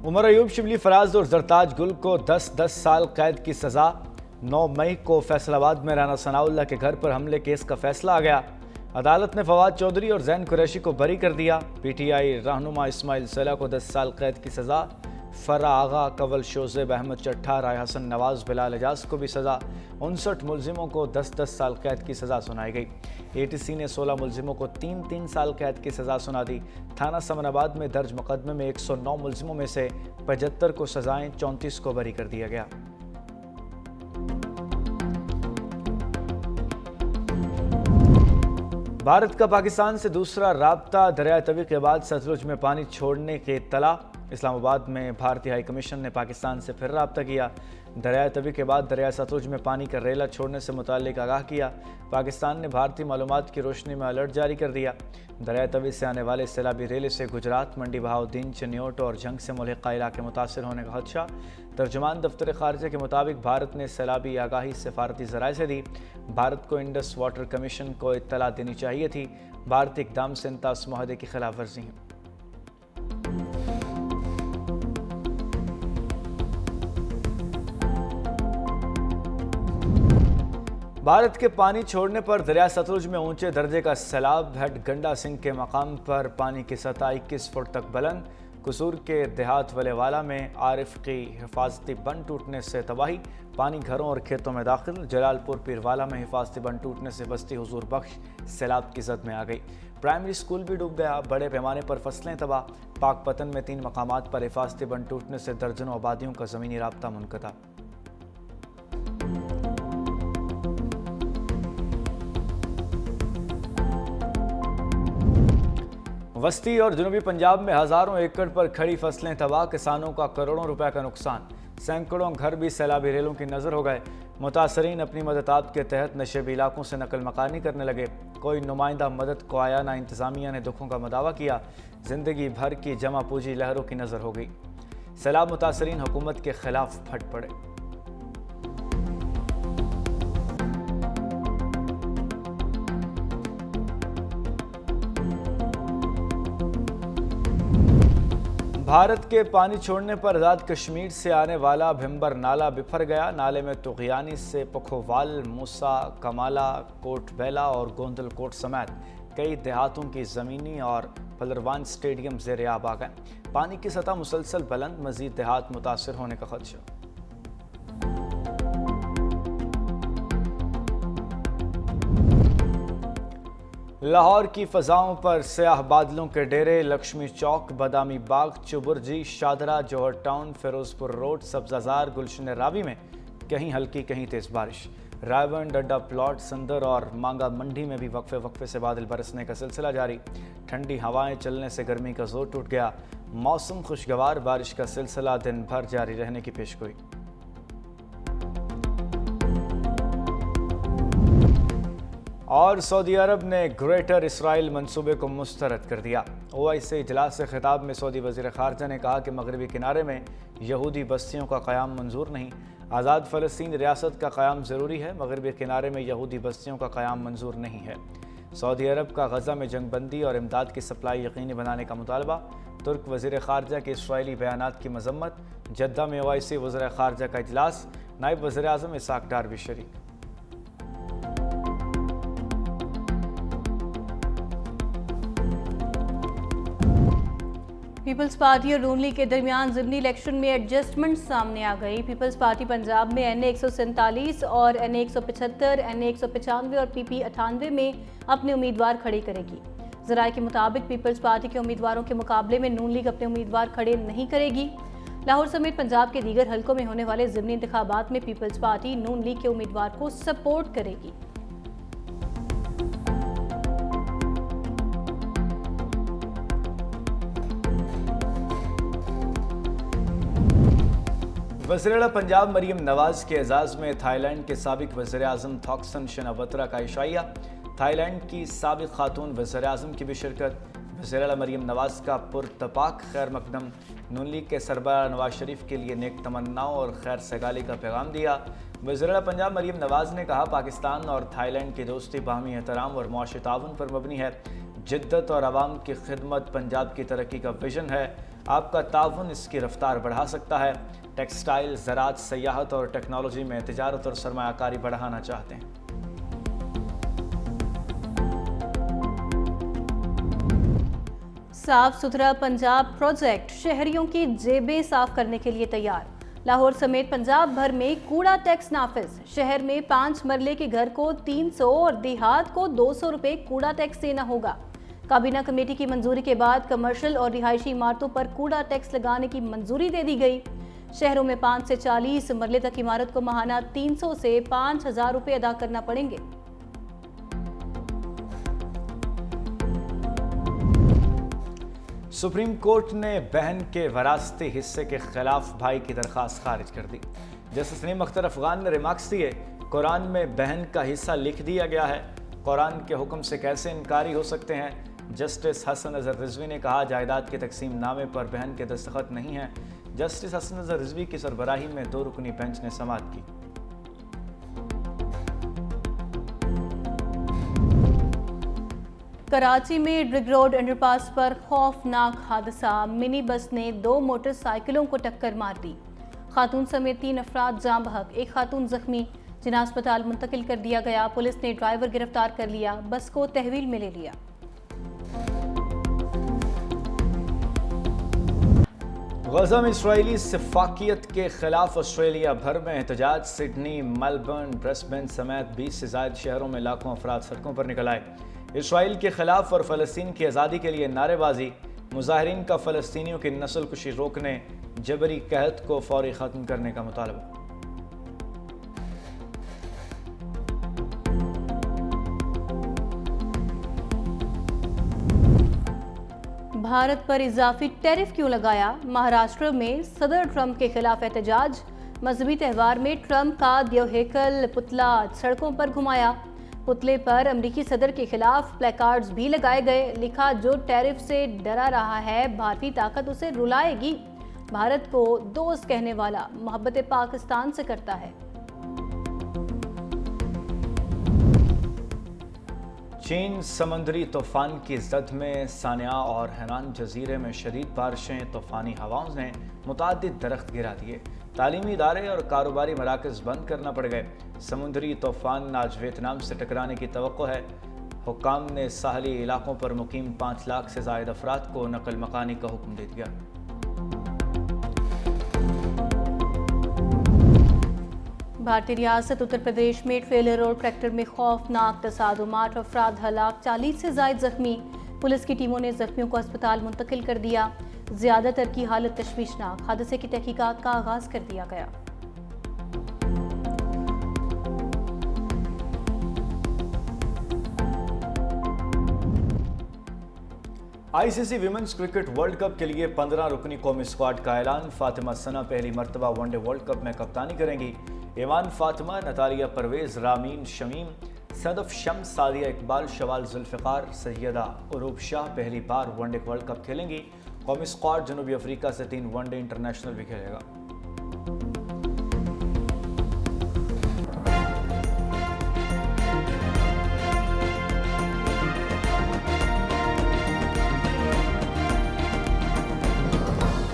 उमर अयूब, शिबली फराज और जरताज गुल को 10-10 साल कैद की सजा। 9 मई को फैसलाबाद में राना सनाउल्लाह के घर पर हमले केस का फैसला आ गया। अदालत ने फवाद चौधरी और जैन कुरैशी को बरी कर दिया। पीटीआई रहनुमा इस्माइल सला को 10 साल कैद की सजा। फर्रा आगा, कवल शोजेब अहमद चट्ठा, राय हसन नवाज, बिलाल एजाज को भी सजा। 59 मुलजिमों को 10-10 साल कैद की सजा सुनाई गई। एटीसी ने 16 मुलजिमों को 3-3 साल कैद की सजा सुना दी। थाना समनाबाद में दर्ज मुकदमे में 109 मुलजिमों में से 75 को सजाएं, 34 को बरी कर दिया गया। भारत का पाकिस्तान से दूसरा राब्ता, दरिया तवी के बाद सतलुज में पानी छोड़ने के इत्तला। इस्लामाबाद में भारतीय हाई कमीशन ने पाकिस्तान से फिर राब्ता किया। दरिया तवी के बाद दरिया सतलुज में पानी का रेला छोड़ने से मुताल्लिक आगाह किया। पाकिस्तान ने भारतीय मालूमात की रोशनी में अलर्ट जारी कर दिया। दरिया तवी से आने वाले सैलाबी रेले से गुजरात, मंडी बहाउद्दीन, चनियोट और जंग से मुल्हिका इलाके मुतासर होने का खदशा। तर्जुमान दफ्तर खारजा के मुताबिक भारत ने सैलाबी आगाही सिफारती ज़राए से दी। भारत को इंडस वाटर कमीशन को इत्तला देनी चाहिए थी। भारतीय इकदाम से इंतास मुआहदे की खिलाफ वर्जी है। भारत के पानी छोड़ने पर दरिया सतलुज में ऊंचे दर्जे का सैलाब। हेड गंडा सिंह के मकाम पर पानी की सतह 21 फुट तक बुलंद। कसूर के देहात वलेवाला में आरिफ की हिफाजती बंद टूटने से तबाही। पानी घरों और खेतों में दाखिल। जलालपुर पीरवाला में हिफाजती बंद टूटने से बस्ती हुजूर बख्श सैलाब की जद में आ गई। प्राइमरी स्कूल भी डूब गया। बड़े पैमाने पर फसलें तबाह। पाकपतन में 3 मकामात पर हिफाजती बंद टूटने से दर्जनों आबादियों का ज़मीनी राब्ता मुनक़ता। वस्ती और जनूबी पंजाब में हज़ारों एकड़ पर खड़ी फसलें तबाह। किसानों का करोड़ों रुपए का नुकसान। सैकड़ों घर भी सैलाबी रेलों की नज़र हो गए। मुतासरीन अपनी मददात के तहत नशेबी इलाकों से नकल मकानी करने लगे। कोई नुमाइंदा मदद को आया ना। इंतज़ामिया ने दुखों का मदावा किया। ज़िंदगी भर की जमा पूंजी लहरों की नज़र हो गई। सैलाब मुतासरीन हुकूमत के खिलाफ फट पड़े। भारत के पानी छोड़ने पर आज़ाद कश्मीर से आने वाला भिम्बर नाला बिफर गया। नाले में तुगयानी से पखोवाल, मूसा, कमाला, कोट बेला और गोंदल कोट समेत कई देहातों की ज़मीनी और पलरवान स्टेडियम ज़ेर-ए-आब आ गए। पानी की सतह मुसलसल बुलंद। मज़ीद देहात मुतासर होने का खदशा। लाहौर की फ़ज़ाओं पर स्याह बादलों के डेरे। लक्ष्मी चौक, बदामी बाग, चुबुर्जी, शादरा, जौहर टाउन, फिरोजपुर रोड, सब्ज़ाज़ार, गुलशन रावी में कहीं हल्की कहीं तेज़ बारिश। रायवन, डड्डा प्लॉट, संदर और मांगा मंडी में भी वक्फे वक्फे से बादल बरसने का सिलसिला जारी। ठंडी हवाएं चलने से गर्मी का जोर टूट गया। मौसम खुशगवार। बारिश का सिलसिला दिन भर जारी रहने की पेशगोई। और सऊदी अरब ने ग्रेटर इसराइल मंसूबे को मुस्तरद कर दिया। ओआईसी इजलास से खिताब में सऊदी वज़ीर ख़ारजा ने कहा कि मगरबी किनारे में यहूदी बस्तियों का क़याम मंजूर नहीं। आज़ाद फ़लस्तीन रियासत का क़याम ज़रूरी है। मगरबी किनारे में यहूदी बस्तियों का क़याम मंजूर नहीं है। सऊदी अरब का गज़ा में जंगबंदी और इमदाद की सप्लाई यकीनी बनाने का मुतालबा। तुर्क वज़ीर ख़ारजा के इसराइली बयानात की मज़म्मत। जद्दा में ओआईसी वज़ीर ख़ारजा का इजलास। नायब वज़ीर आज़म इसहाक़ डार भी शरीक। पीपल्स पार्टी और नून लीग के दरमियान ज़िमनी इलेक्शन में एडजस्टमेंट सामने आ गई। पीपल्स पार्टी पंजाब में NA 147 और NA 175, NA 195 और PP 98 में अपने उम्मीदवार खड़े करेगी। ज़राए के मुताबिक पीपल्स पार्टी के उम्मीदवारों के मुकाबले में नून लीग अपने उम्मीदवार खड़े नहीं करेगी। लाहौर समेत पंजाब के दीगर हलकों में होने वाले ज़िमनी इंतखाबात में पीपल्स पार्टी नून लीग के उम्मीदवार को सपोर्ट करेगी। वज़ीर-ए-आला पंजाब मरीम नवाज के एजाज़ में थाईलैंड के साबिक वज़ीर-ए-आज़म थॉक्सन शिनावत्रा का इशाइया। थाईलैंड की साबिक खातून वज़ीर-ए-आज़म की भी शिरकत। वज़ीर-ए-आला मरीम नवाज का पुरतपाक खैर मकदम। नून लीग के सरबराह नवाज शरीफ के लिए नेक तमन्नाओं और खैर सगाली का पैगाम दिया। वज़ीर-ए-आला पंजाब मरीम नवाज ने कहा, पाकिस्तान और थाईलैंड की दोस्ती बाहमी एहतराम और मुआशी ताउन पर मबनी है। जिद्दत और आवाम की खिदमत पंजाब की तरक्की का विजन है। आपका ताउन इसकी रफ्तार बढ़ा सकता है। टेक्सटाइल, ज़राअत, सयाहत और टेक्नोलॉजी में तिजारत और सरमायाकारी बढ़ाना चाहते हैं। साफ सुथरा पंजाब प्रोजेक्ट शहरियों की जेबें साफ करने के लिए तैयार। लाहौर समेत पंजाब भर में कूड़ा टैक्स नाफिज। शहर में 5 मरले के घर को 300 और देहात को 200 रुपए कूड़ा टैक्स देना होगा। काबीना कमेटी की मंजूरी के बाद कमर्शियल और रिहायशी इमारतों पर कूड़ा टैक्स लगाने की मंजूरी दे दी गई। शहरों में 5 से 40 मरले तक इमारत को माहाना 300 से 5000 रुपए अदा करना पड़ेंगे। सुप्रीम कोर्ट ने बहन के वरासती हिस्से के खिलाफ भाई की दरखास्त खारिज कर दी। जस्टिस नईम अख्तर अफगान ने रिमार्क्स दिए, कुरान में बहन का हिस्सा लिख दिया गया है, कुरान के हुक्म से कैसे इनकारी हो सकते हैं। जस्टिस हसन अजहर रिजवी ने कहा, जायदाद के तकसीम नामे पर बहन के दस्तखत नहीं हैं। जस्टिस हसन अजहर रिजवी की सरबराही में 2 रुकनी बेंच ने समाअत की। कराची में रिग रोड अंडरपास पर खौफनाक हादसा। मिनी बस ने 2 मोटरसाइकिलों को टक्कर मार दी। खातून समेत 3 अफराद जाँ बहक, एक खातून जख्मी, जिन्हें अस्पताल मुंतकिल कर दिया गया। पुलिस ने ड्राइवर गिरफ्तार कर लिया, बस को तहवील में ले लिया। गजा में इसराइली सिफाकियत के खिलाफ ऑस्ट्रेलिया भर में एहतजाज। सिडनी, मेलबर्न, ब्रिस्बेन समेत 20 से ज्यादा शहरों में लाखों अफराद सड़कों पर निकल आए। इसराइल के खिलाफ और फ़लस्तीन की आज़ादी के लिए नारेबाजी। मुजाहिरीन का फ़लस्तीनियों की नस्ल कुशी रोकने, जबरी कहत को फौरी ख़त्म करने का मुतालबा। भारत पर इजाफी टैरिफ क्यों लगाया? महाराष्ट्र में सदर ट्रंप के खिलाफ एहतजाज। मजहबी त्यौहार में ट्रंप का देवहेकल पुतला सड़कों पर घुमाया। पुतले पर अमेरिकी सदर के खिलाफ प्लेकार्ड्स भी लगाए गए। लिखा, जो टैरिफ से डरा रहा है, भारतीय ताकत उसे रुलाएगी। भारत को दोस्त कहने वाला मोहब्बत पाकिस्तान से करता है। चीन समुद्री तूफान की जद में सानिया और हैनान जजीरे में शदीद बारिशें, तूफानी हवाओं ने मुतादिद दरख्त गिरा दिए। तालीमी इदारे और कारोबारी मराकज बंद करना पड़ गए। समुद्री तूफान आज वियतनाम से टकराने की तवक्को है। हुक्काम ने साहली इलाकों पर मुकीम 5 लाख से ज़ायद अफराद को नकल मकानी का हुक्म दे दिया। भारतीय रियासत उत्तर प्रदेश में ट्रेलर और ट्रैक्टर में खौफनाक तसादुम, 8 अफराद हलाक, 40 से ज़ायद जख्मी। पुलिस की टीमों ने जख्मियों को अस्पताल मुंतकिल कर दिया। ज़्यादातर की हालत तशवीशनाक। हादसे की तहकीकात का आगाज कर दिया गया। ICC women's cricket world cup के लिए 15 रुकनी कौमी स्क्वाड का ऐलान। फातिमा सना पहली मरतबा वनडे वर्ल्ड कप में कप्तानी करेंगी। ईमान फातिमा, नतालिया परवेज, रामीन शमीम, सदफ शम्स, सादिया इकबाल, शवाल जुल्फ़िकार, सैयदा उरूब शाह पहली बार वनडे वर्ल्ड कप खेलेंगी। कौमी स्क्वाड जनूबी अफ्रीका से 3 वनडे इंटरनेशनल भी खेलेगा।